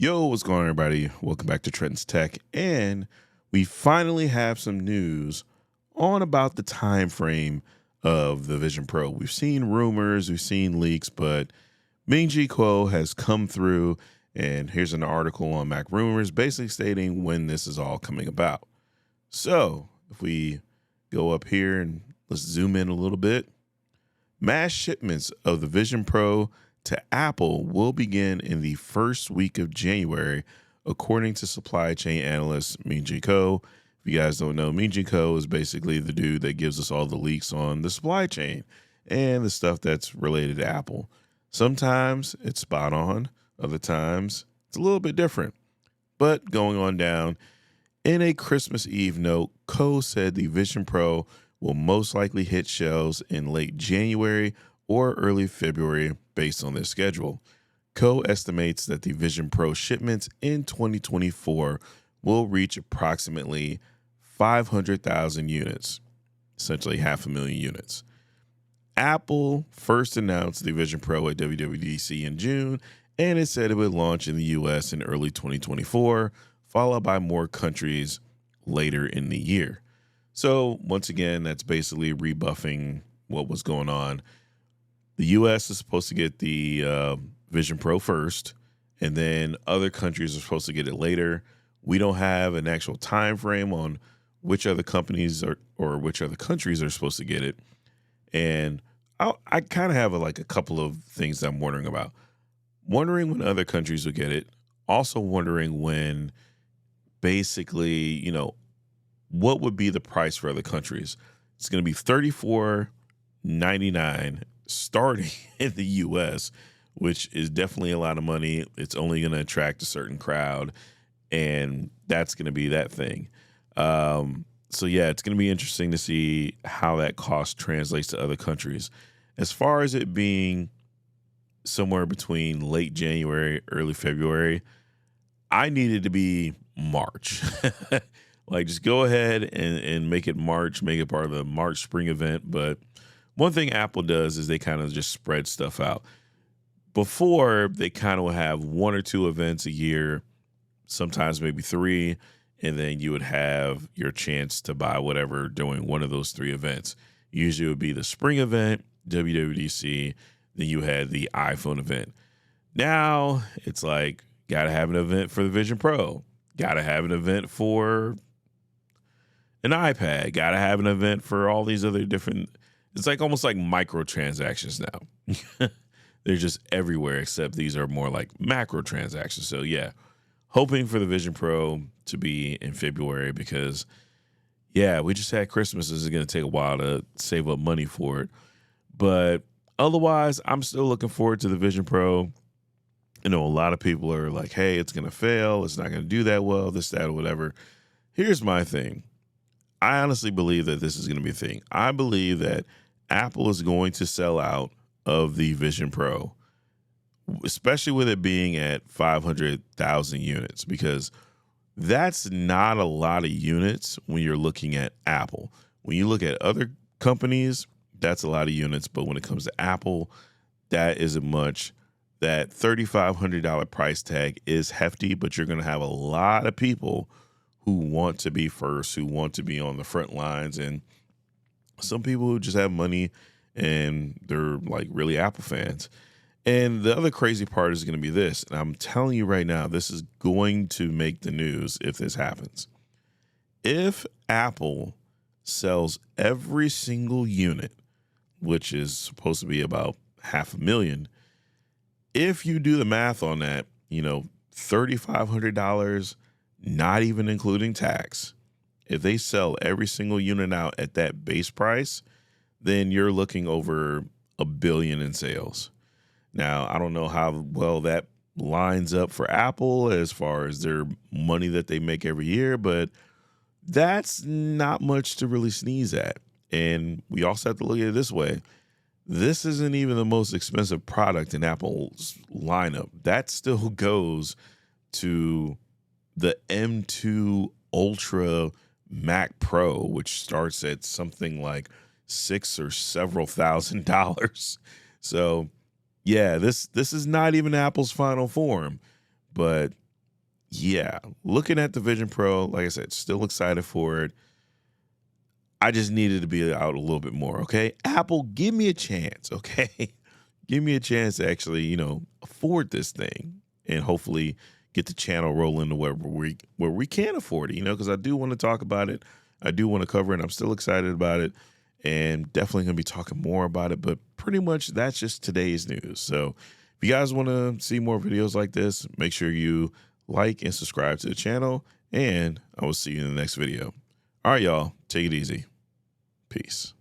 Yo, what's going on, everybody? Welcome back to Trent's Tech. And we finally have some news on about the time frame of the Vision Pro. We've seen rumors, we've seen leaks, but Ming-Chi Kuo has come through, and here's an article on Mac Rumors basically stating when this is all coming about. So if we go up here and let's zoom in a little bit, mass shipments of the Vision Pro to Apple will begin in the first week of January, according to supply chain analyst Ming-Chi Kuo. If you guys don't know, Ming-Chi Kuo is basically the dude that gives us all the leaks on the supply chain and the stuff that's related to Apple. Sometimes it's spot on, other times it's a little bit different. But going on down, in a Christmas Eve note, Kuo said the Vision Pro will most likely hit shelves in late January or early February based on their schedule. Kuo estimates that the Vision Pro shipments in 2024 will reach approximately 500,000 units, essentially 500,000 units. Apple first announced the Vision Pro at WWDC in June, and it said it would launch in the US in early 2024, followed by more countries later in the year. So once again, that's basically rebuffing what was going on. The U.S. is supposed to get the Vision Pro first, and then other countries are supposed to get it later. We don't have an actual time frame on which other companies or which other countries are supposed to get it. And I kind of have a couple of things that I'm wondering about. Wondering when other countries will get it. Also wondering when basically, what would be the price for other countries? It's going to be $34.99 starting in the U.S., which is definitely a lot of money. It's only going to attract a certain crowd, and that's going to be that thing. So yeah, it's going to be interesting to see how that cost translates to other countries. As far as it being somewhere between late January, early February, I need it to be March. Just go ahead and make it March, make it part of the March spring event. But one thing Apple does is they kind of just spread stuff out. Before, they kind of have one or two events a year, sometimes maybe three, and then you would have your chance to buy whatever during one of those three events. Usually it would be the spring event, WWDC, then you had the iPhone event. Now it's like, got to have an event for the Vision Pro, got to have an event for an iPad, got to have an event for all these other different. It's almost like microtransactions now. They're just everywhere, except these are more like macro transactions. So yeah, hoping for the Vision Pro to be in February because, yeah, we just had Christmas. This is going to take a while to save up money for it. But otherwise, I'm still looking forward to the Vision Pro. A lot of people are like, hey, it's going to fail. It's not going to do that well, this, that, or whatever. Here's my thing. I honestly believe that this is going to be a thing. I believe that Apple is going to sell out of the Vision Pro, especially with it being at 500,000 units, because that's not a lot of units when you're looking at Apple. When you look at other companies, that's a lot of units. But when it comes to Apple, that isn't much. That $3,500 price tag is hefty, but you're going to have a lot of people who want to be first, who want to be on the front lines, and some people who just have money and they're really Apple fans. And the other crazy part is going to be this, and I'm telling you right now, this is going to make the news if this happens. If Apple sells every single unit, which is supposed to be about 500,000, if you do the math on that, $3,500, not even including tax, if they sell every single unit out at that base price, then you're looking over $1 billion in sales. Now, I don't know how well that lines up for Apple as far as their money that they make every year, but that's not much to really sneeze at. And we also have to look at it this way. This isn't even the most expensive product in Apple's lineup. That still goes to the M2 Ultra Mac Pro, which starts at something like $6,000 or several $1,000s. So yeah, this is not even Apple's final form, but yeah, looking at the Vision Pro, like I said, still excited for it. I just needed to be out a little bit more. Okay. Apple, give me a chance. Okay. Give me a chance to actually, afford this thing and hopefully get the channel rolling to where we can afford it, because I do want to talk about it. I do want to cover it. I'm still excited about it and definitely going to be talking more about it. But pretty much that's just today's news. So if you guys want to see more videos like this, make sure you like and subscribe to the channel. And I will see you in the next video. All right, y'all. Take it easy. Peace.